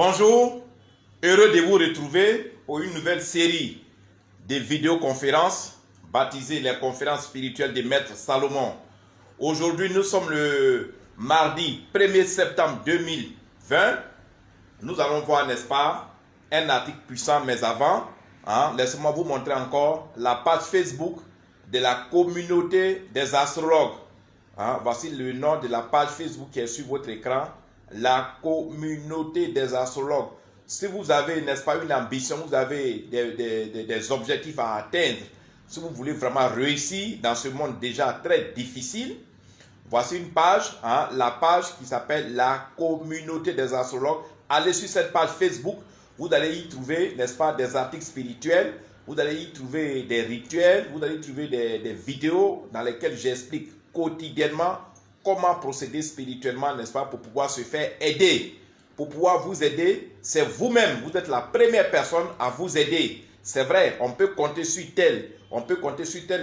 Bonjour, heureux de vous retrouver pour une nouvelle série de vidéoconférences baptisée les conférences spirituelles de Maître Salomon. Aujourd'hui, nous sommes le mardi 1er septembre 2020. Nous allons voir, n'est-ce pas, un article puissant, mais avant, laissez-moi vous montrer encore la page Facebook de la communauté des astrologues. Voici le nom de la page Facebook qui est sur votre écran. La communauté des astrologues. Si vous avez, n'est-ce pas, une ambition, vous avez des objectifs à atteindre, si vous voulez vraiment réussir dans ce monde déjà très difficile, voici une page, la page qui s'appelle la communauté des astrologues. Allez sur cette page Facebook, vous allez y trouver, n'est-ce pas, des articles spirituels, vous allez y trouver des rituels, vous allez y trouver des vidéos dans lesquelles j'explique quotidiennement comment procéder spirituellement, n'est-ce pas, pour pouvoir se faire aider. Pour pouvoir vous aider, c'est vous-même. Vous êtes la première personne à vous aider. C'est vrai, on peut compter sur tel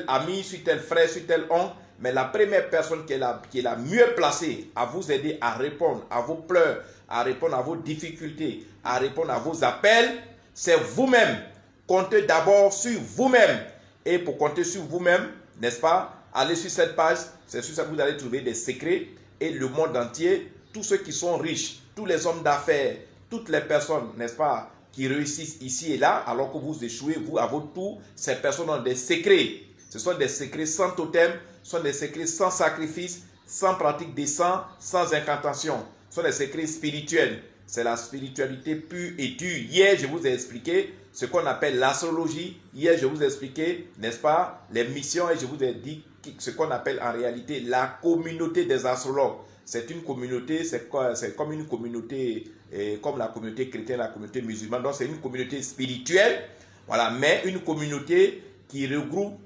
ami, sur tel frère, sur tel oncle, mais la première personne qui est la mieux placée à vous aider à répondre à vos pleurs, à répondre à vos difficultés, à répondre à vos appels, c'est vous-même. Comptez d'abord sur vous-même. Et pour compter sur vous-même, n'est-ce pas, allez sur cette page, c'est sur ça que vous allez trouver des secrets et le monde entier, tous ceux qui sont riches, tous les hommes d'affaires, toutes les personnes, n'est-ce pas, qui réussissent ici et là, alors que vous échouez, vous, à votre tour, ces personnes ont des secrets. Ce sont des secrets sans totem, ce sont des secrets sans sacrifice, sans pratique des sangs, sans incantation. Ce sont des secrets spirituels. C'est la spiritualité pure et dure. Hier, je vous ai expliqué ce qu'on appelle l'astrologie. Hier, je vous ai expliqué, n'est-ce pas, les missions et je vous ai dit ce qu'on appelle en réalité la communauté des astrologues. C'est une communauté, c'est comme une communauté, comme la communauté chrétienne, la communauté musulmane. Donc, c'est une communauté spirituelle, voilà, mais une communauté qui regroupe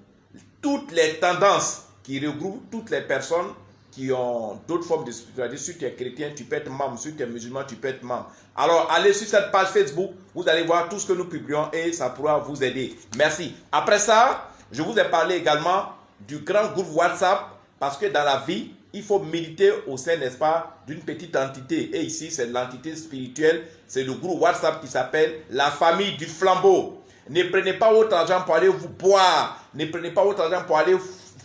toutes les tendances, qui regroupe toutes les personnes qui ont d'autres formes de spiritualité. Si tu es chrétien, tu peux être membre. Si tu es musulman, tu peux être membre. Alors, allez sur cette page Facebook, vous allez voir tout ce que nous publions et ça pourra vous aider. Merci. Après ça, je vous ai parlé également du grand groupe WhatsApp parce que dans la vie, il faut militer au sein, n'est-ce pas, d'une petite entité. Et ici, c'est l'entité spirituelle. C'est le groupe WhatsApp qui s'appelle la famille du flambeau. Ne prenez pas votre argent pour aller vous boire. Ne prenez pas votre argent pour aller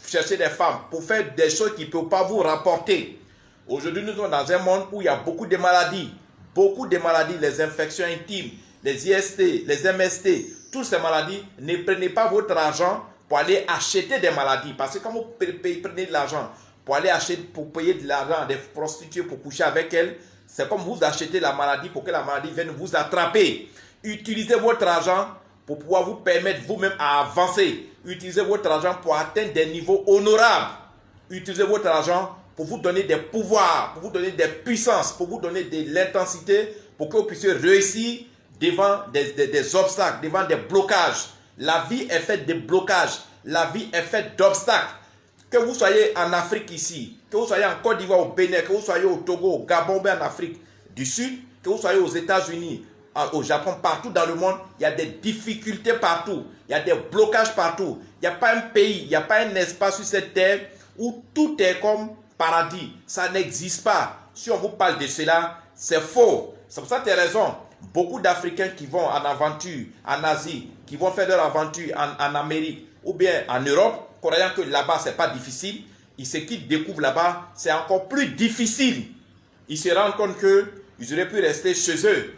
chercher des femmes, pour faire des choses qui ne peuvent pas vous rapporter. Aujourd'hui, nous sommes dans un monde où il y a beaucoup de maladies, les infections intimes, les IST, les MST, toutes ces maladies. Ne prenez pas votre argent pour aller acheter des maladies. Parce que quand vous prenez de l'argent pour aller acheter, pour payer de l'argent à des prostituées pour coucher avec elles, c'est comme vous achetez la maladie pour que la maladie vienne vous attraper. Utilisez votre argent pour pouvoir vous permettre vous-même à avancer. Utilisez votre argent pour atteindre des niveaux honorables. Utilisez votre argent pour vous donner des pouvoirs, pour vous donner des puissances, pour vous donner de l'intensité, pour que vous puissiez réussir devant des obstacles, devant des blocages. La vie est faite de blocages. La vie est faite d'obstacles. Que vous soyez en Afrique ici, que vous soyez en Côte d'Ivoire, au Bénin, que vous soyez au Togo, au Gabon, en Afrique du Sud, que vous soyez aux États-Unis, au Japon, partout dans le monde, il y a des difficultés partout, il y a des blocages partout. Il n'y a pas un pays, il n'y a pas un espace sur cette terre où tout est comme paradis. Ça n'existe pas. Si on vous parle de cela, c'est faux. C'est pour ça que tu as raison. Beaucoup d'Africains qui vont en aventure en Asie, qui vont faire leur aventure en Amérique ou bien en Europe, croyant que là-bas, ce n'est pas difficile, ce qu'ils découvrent là-bas, c'est encore plus difficile. Ils se rendent compte qu'ils auraient pu rester chez eux.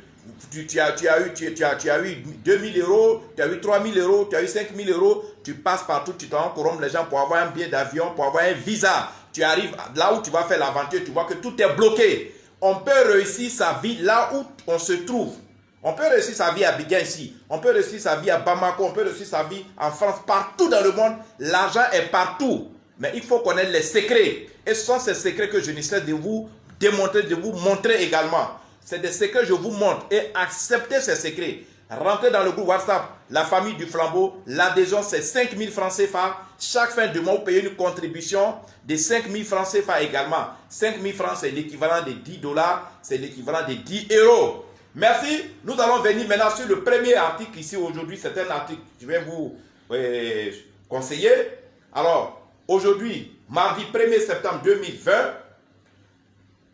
Tu as eu 2000 euros, tu as eu 3000 euros, tu as eu 5000 euros, tu passes partout, tu t'en corrompes les gens pour avoir un billet d'avion, pour avoir un visa. Tu arrives là où tu vas faire l'aventure, tu vois que tout est bloqué. On peut réussir sa vie là où on se trouve. On peut réussir sa vie à Abidjan ici, on peut réussir sa vie à Bamako, on peut réussir sa vie en France, partout dans le monde. L'argent est partout. Mais il faut connaître les secrets. Et ce sont ces secrets que je ne cesse de vous démontrer, de vous montrer également. C'est des secrets que je vous montre et acceptez ces secrets. Rentrez dans le groupe WhatsApp, la famille du flambeau. L'adhésion, c'est 5 000 francs CFA. Chaque fin de mois, vous payez une contribution de 5 000 francs CFA également. 5 000 francs, c'est l'équivalent de 10 $, c'est l'équivalent de 10 €. Merci. Nous allons venir maintenant sur le premier article ici aujourd'hui. C'est un article que je vais vous conseiller. Alors, aujourd'hui, mardi 1er septembre 2020,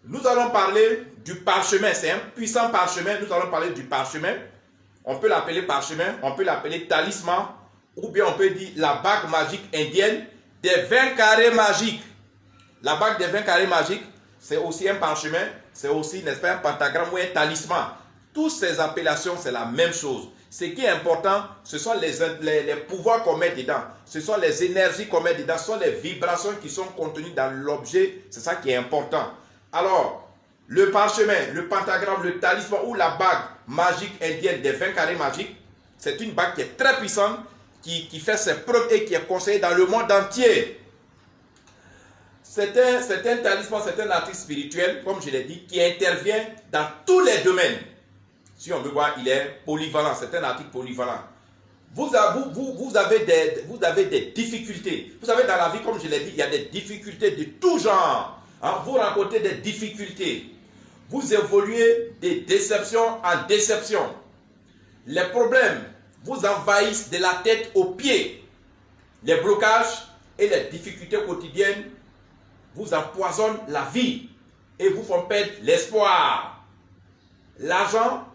nous allons parler du parchemin. C'est un puissant parchemin. Nous allons parler du parchemin. On peut l'appeler parchemin, on peut l'appeler talisman, ou bien on peut dire la bague magique indienne des 20 carrés magiques. La bague des 20 carrés magiques, c'est aussi un parchemin, c'est aussi, n'est-ce pas, un pentagramme ou un talisman. Toutes ces appellations, c'est la même chose. Ce qui est important, ce sont les pouvoirs qu'on met dedans. Ce sont les énergies qu'on met dedans. Ce sont les vibrations qui sont contenues dans l'objet. C'est ça qui est important. Alors, le parchemin, le pentagramme, le talisman ou la bague magique indienne des 20 carrés magiques, c'est une bague qui est très puissante, qui fait ses preuves et qui est conseillée dans le monde entier. C'est un talisman, c'est un artiste spirituel, comme je l'ai dit, qui intervient dans tous les domaines. Si on veut voir, il est polyvalent, c'est un artiste polyvalent. Vous avez des difficultés. Vous savez, dans la vie, comme je l'ai dit, il y a des difficultés de tout genre. Hein? Vous rencontrez des difficultés. Vous évoluez de déception en déception. Les problèmes vous envahissent de la tête aux pieds. Les blocages et les difficultés quotidiennes vous empoisonnent la vie et vous font perdre l'espoir. L'argent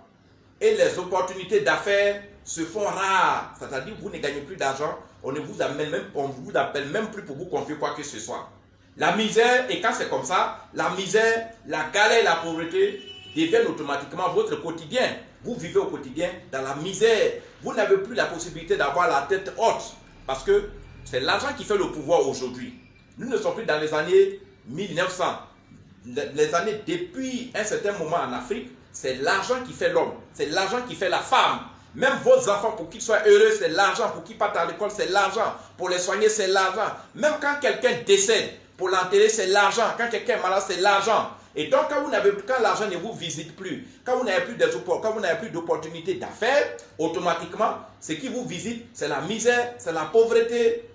et les opportunités d'affaires se font rares. C'est-à-dire que vous ne gagnez plus d'argent, on ne vous appelle même plus pour vous confier quoi que ce soit. La misère, et quand c'est comme ça, la misère, la galère, la pauvreté deviennent automatiquement votre quotidien. Vous vivez au quotidien dans la misère. Vous n'avez plus la possibilité d'avoir la tête haute parce que c'est l'argent qui fait le pouvoir aujourd'hui. Nous ne sommes plus dans les années 1900. Les années depuis un certain moment en Afrique, c'est l'argent qui fait l'homme, c'est l'argent qui fait la femme. Même vos enfants, pour qu'ils soient heureux, c'est l'argent. Pour qu'ils partent à l'école, c'est l'argent. Pour les soigner, c'est l'argent. Même quand quelqu'un décède, pour l'enterrer, c'est l'argent. Quand quelqu'un est malade, c'est l'argent. Et donc, quand l'argent ne vous visite plus, quand vous n'avez plus d'opportunités d'affaires, automatiquement, ce qui vous visite, c'est la misère, c'est la pauvreté.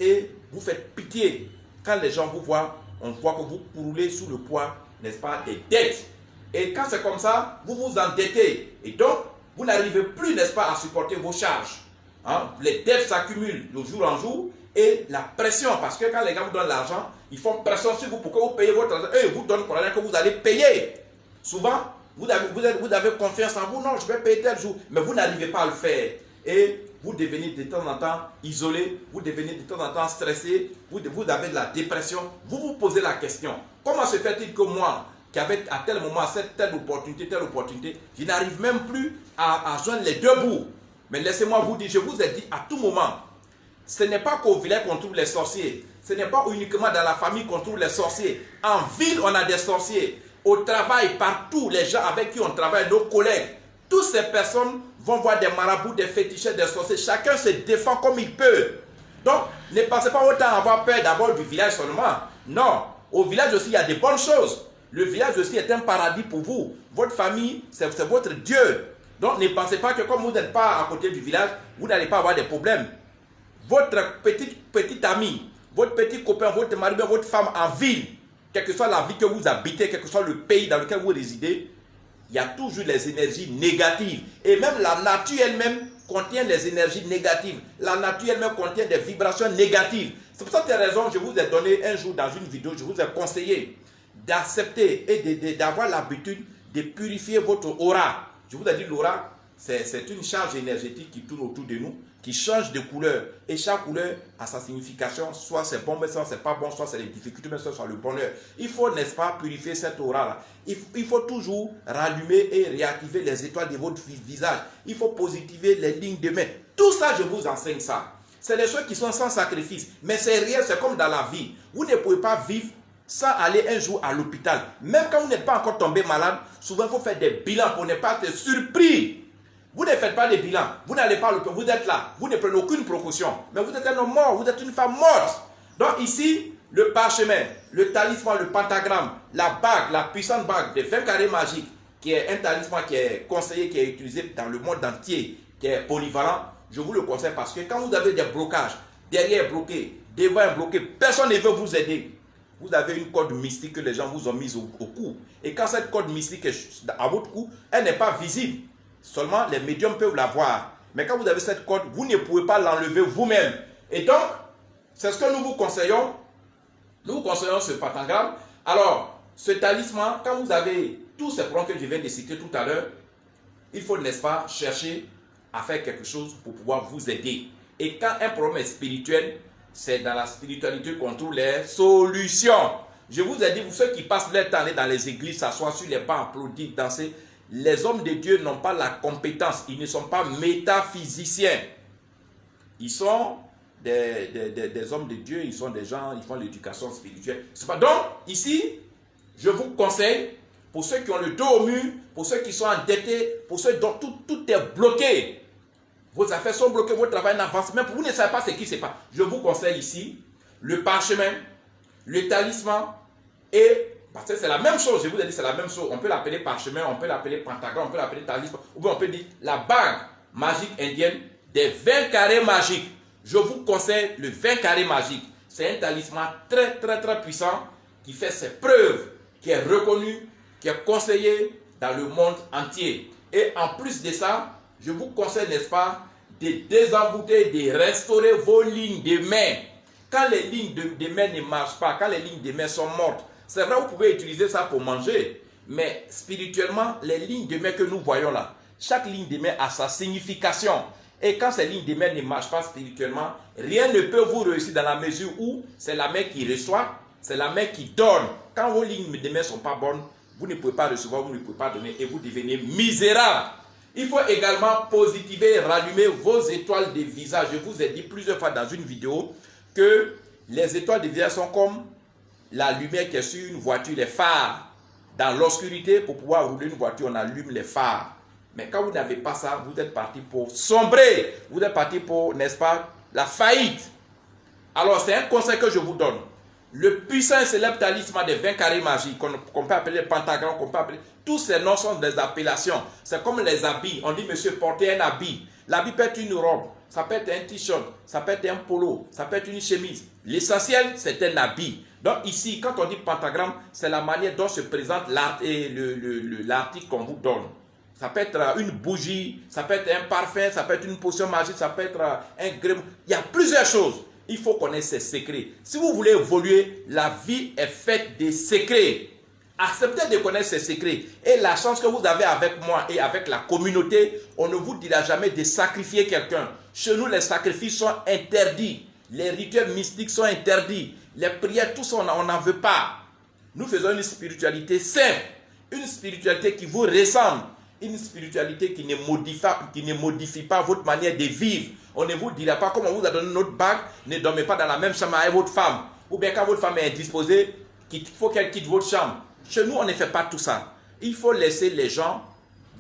Et vous faites pitié. Quand les gens vous voient, on voit que vous roulez sous le poids, n'est-ce pas, des dettes. Et quand c'est comme ça, vous vous endettez. Et donc, vous n'arrivez plus, n'est-ce pas, à supporter vos charges. Hein? Les dettes s'accumulent de jour en jour. Et la pression, parce que quand les gars vous donnent l'argent, ils font pression sur vous pour que vous payiez votre argent. Et ils vous donnent pour l'argent que vous allez payer. Souvent, vous avez confiance en vous. Non, je vais payer tel jour. Mais vous n'arrivez pas à le faire. Et vous devenez de temps en temps isolé. Vous devenez de temps en temps stressé. Vous avez de la dépression. Vous vous posez la question. Comment se fait-il que moi, qui avait à tel moment telle opportunité, je n'arrive même plus à joindre les deux bouts. Mais laissez-moi vous dire, je vous ai dit à tout moment, ce n'est pas qu'au village qu'on trouve les sorciers. Ce n'est pas uniquement dans la famille qu'on trouve les sorciers. En ville, on a des sorciers. Au travail, partout, les gens avec qui on travaille, nos collègues, toutes ces personnes vont voir des marabouts, des féticheurs, des sorciers. Chacun se défend comme il peut. Donc, ne pensez pas autant avoir peur d'abord du village seulement. Non, au village aussi, il y a des bonnes choses. Le village aussi est un paradis pour vous. Votre famille, c'est votre Dieu. Donc, ne pensez pas que comme vous n'êtes pas à côté du village, vous n'allez pas avoir des problèmes. Votre petite amie, votre petit copain, votre mari, votre femme en ville, quelle que soit la ville que vous habitez, quel que soit le pays dans lequel vous résidez, il y a toujours les énergies négatives. Et même la nature elle-même contient les énergies négatives. La nature elle-même contient des vibrations négatives. C'est pour cette raison que je vous ai donné un jour dans une vidéo, je vous ai conseillé d'accepter et d'avoir l'habitude de purifier votre aura. Je vous ai dit l'aura, c'est une charge énergétique qui tourne autour de nous, qui change de couleur. Et chaque couleur a sa signification. Soit c'est bon, mais soit c'est pas bon, soit c'est les difficultés, mais soit c'est le bonheur. Il faut, n'est-ce pas, purifier cette aura-là. Il faut toujours rallumer et réactiver les étoiles de votre visage. Il faut positiver les lignes de main. Tout ça, je vous enseigne ça. C'est des choses qui sont sans sacrifice. Mais c'est réel, c'est comme dans la vie. Vous ne pouvez pas vivre sans aller un jour à l'hôpital. Même quand vous n'êtes pas encore tombé malade, souvent il faut faire des bilans pour ne pas être surpris. Vous ne faites pas de bilan, vous n'allez pas à l'hôpital, vous êtes là, vous ne prenez aucune précaution. Mais vous êtes un homme mort, vous êtes une femme morte. Donc ici, le parchemin, le talisman, le pentagramme, la bague, la puissante bague de 20 carrés magiques, qui est un talisman qui est conseillé, qui est utilisé dans le monde entier, qui est polyvalent, je vous le conseille parce que quand vous avez des blocages, derrière bloqué, devant bloqué, personne ne veut vous aider. Vous avez une corde mystique que les gens vous ont mise au cou. Et quand cette corde mystique est à votre cou, elle n'est pas visible. Seulement les médiums peuvent la voir. Mais quand vous avez cette corde, vous ne pouvez pas l'enlever vous-même. Et donc, c'est ce que nous vous conseillons. Nous vous conseillons ce pentagramme. Alors, ce talisman, quand vous avez tous ces programmes que je viens de citer tout à l'heure, il faut, n'est-ce pas, chercher à faire quelque chose pour pouvoir vous aider. Et quand un problème est spirituel, c'est dans la spiritualité qu'on trouve les solutions. Je vous ai dit, vous ceux qui passent leur temps à aller dans les églises, s'asseoir sur les bancs, applaudir, danser, les hommes de Dieu n'ont pas la compétence, ils ne sont pas métaphysiciens. Ils sont des hommes de Dieu, ils sont des gens, ils font l'éducation spirituelle. Donc, ici, je vous conseille, pour ceux qui ont le dos au mur, pour ceux qui sont endettés, pour ceux dont tout est bloqué, vos affaires sont bloquées, votre travail n'avance même, vous ne savez pas ce qui se passe. Je vous conseille ici le parchemin, le talisman et, parce que c'est la même chose, je vous ai dit c'est la même chose, on peut l'appeler parchemin, on peut l'appeler pentagramme, on peut l'appeler talisman, ou bien on peut dire la bague magique indienne des 20 carrés magiques. Je vous conseille le 20 carrés magique. C'est un talisman très puissant qui fait ses preuves, qui est reconnu, qui est conseillé dans le monde entier. Et en plus de ça, je vous conseille, n'est-ce pas, de désembouter, de restaurer vos lignes de main. Quand les lignes de main ne marchent pas, quand les lignes de main sont mortes, c'est vrai, vous pouvez utiliser ça pour manger, mais spirituellement, les lignes de main que nous voyons là, chaque ligne de main a sa signification. Et quand ces lignes de main ne marchent pas spirituellement, rien ne peut vous réussir dans la mesure où c'est la main qui reçoit, c'est la main qui donne. Quand vos lignes de main ne sont pas bonnes, vous ne pouvez pas recevoir, vous ne pouvez pas donner et vous devenez misérable. Il faut également positiver et rallumer vos étoiles de visage. Je vous ai dit plusieurs fois dans une vidéo que les étoiles de visage sont comme la lumière qui est sur une voiture, les phares. Dans l'obscurité, pour pouvoir rouler une voiture, on allume les phares. Mais quand vous n'avez pas ça, vous êtes parti pour sombrer. Vous êtes parti pour, n'est-ce pas, la faillite. Alors, c'est un conseil que je vous donne. Le puissant et célèbre talisman des 20 carrés magiques, qu'on peut appeler pentagramme, qu'on peut appeler... Tous ces noms sont des appellations. C'est comme les habits. On dit, monsieur, portez un habit. L'habit peut être une robe, ça peut être un t-shirt, ça peut être un polo, ça peut être une chemise. L'essentiel, c'est un habit. Donc ici, quand on dit pentagramme, c'est la manière dont se présente l'article qu'on vous donne. Ça peut être une bougie, ça peut être un parfum, ça peut être une potion magique, ça peut être un gréement. Il y a plusieurs choses. Il faut connaître ces secrets. Si vous voulez évoluer, la vie est faite de secrets. Acceptez de connaître ces secrets. Et la chance que vous avez avec moi et avec la communauté, on ne vous dira jamais de sacrifier quelqu'un. Chez nous, les sacrifices sont interdits. Les rituels mystiques sont interdits. Les prières, tout ça, on n'en veut pas. Nous faisons une spiritualité simple. Une spiritualité qui vous ressemble. Une spiritualité qui ne modifie pas votre manière de vivre. On ne vous dira pas, comme on vous a donné notre bague, ne dormez pas dans la même chambre avec votre femme. Ou bien quand votre femme est indisposée, il faut qu'elle quitte votre chambre. Chez nous, on ne fait pas tout ça. Il faut laisser les gens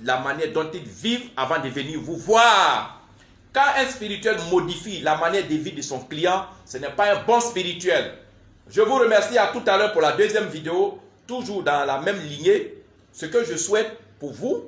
la manière dont ils vivent avant de venir vous voir. Quand un spirituel modifie la manière de vivre de son client, ce n'est pas un bon spirituel. Je vous remercie à tout à l'heure pour la deuxième vidéo, toujours dans la même lignée. Ce que je souhaite pour vous,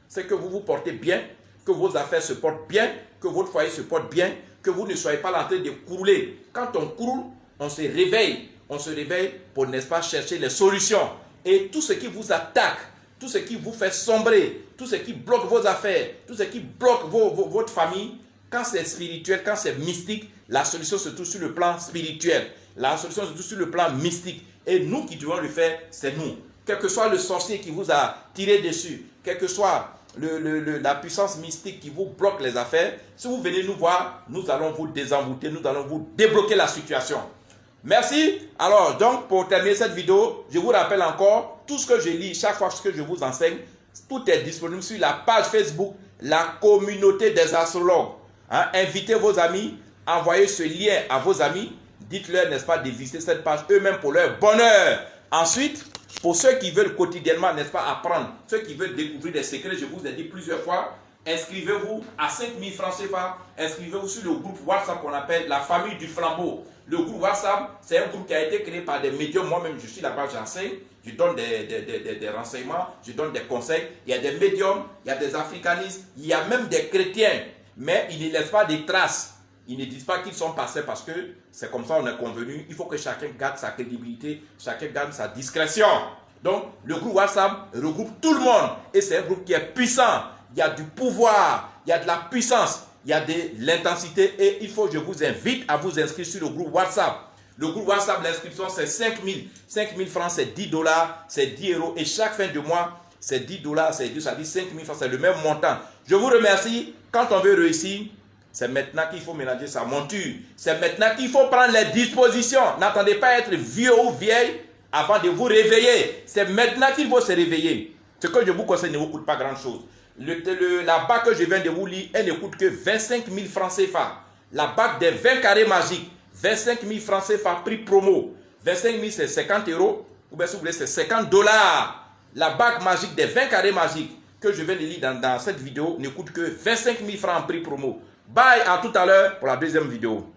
c'est que vous vous portez bien, que vos affaires se portent bien, que votre foyer se porte bien, que vous ne soyez pas en train de crouler. Quand on croule, on se réveille. On se réveille pour, n'est-ce pas, chercher les solutions. Et tout ce qui vous attaque, tout ce qui vous fait sombrer, tout ce qui bloque vos affaires, tout ce qui bloque votre famille, quand c'est spirituel, quand c'est mystique, la solution se trouve sur le plan spirituel. La solution se trouve sur le plan mystique. Et nous qui devons le faire, c'est nous. Quel que soit le sorcier qui vous a tiré dessus, quel que soit la puissance mystique qui vous bloque les affaires, si vous venez nous voir, nous allons vous désembouter, nous allons vous débloquer la situation. Merci. Alors, donc, pour terminer cette vidéo, je vous rappelle encore, tout ce que je lis, chaque fois que je vous enseigne, tout est disponible sur la page Facebook, la communauté des astrologues. Hein? Invitez vos amis, envoyez ce lien à vos amis, dites-leur, n'est-ce pas, de visiter cette page eux-mêmes pour leur bonheur. Ensuite, pour ceux qui veulent quotidiennement, n'est-ce pas, apprendre, ceux qui veulent découvrir des secrets, je vous ai dit plusieurs fois, inscrivez-vous à 5 000 francs CFA, inscrivez-vous sur le groupe WhatsApp qu'on appelle la famille du flambeau. Le groupe WhatsApp, c'est un groupe qui a été créé par des médiums. Moi-même, je suis là-bas, j'enseigne, je donne des renseignements, je donne des conseils. Il y a des médiums, il y a des africanistes, il y a même des chrétiens. Mais ils ne laissent pas de traces. Ils ne disent pas qu'ils sont passés parce que c'est comme ça on est convenu. Il faut que chacun garde sa crédibilité, chacun garde sa discrétion. Donc, le groupe WhatsApp regroupe tout le monde. Et c'est un groupe qui est puissant. Il y a du pouvoir, il y a de la puissance, il y a de l'intensité. Et il faut, je vous invite à vous inscrire sur le groupe WhatsApp. Le groupe WhatsApp, l'inscription, c'est 5 000. 5 000 francs, c'est 10 $, c'est 10 €. Et chaque fin de mois, c'est 10 $, c'est 10, ça dit 5 000 francs, c'est le même montant. Je vous remercie. Quand on veut réussir, c'est maintenant qu'il faut ménager sa monture. C'est maintenant qu'il faut prendre les dispositions. N'attendez pas à être vieux ou vieille avant de vous réveiller. C'est maintenant qu'il faut se réveiller. Ce que je vous conseille ne vous coûte pas grand-chose. La bague que je viens de vous lire, elle ne coûte que 25 000 francs CFA. La bague des 20 carrés magiques, 25 000 francs CFA, prix promo. 25 000 c'est 50 €, ou bien si vous voulez c'est 50 $. La bague magique des 20 carrés magiques que je viens de lire dans cette vidéo ne coûte que 25 000 francs en prix promo. Bye, à tout à l'heure pour la deuxième vidéo.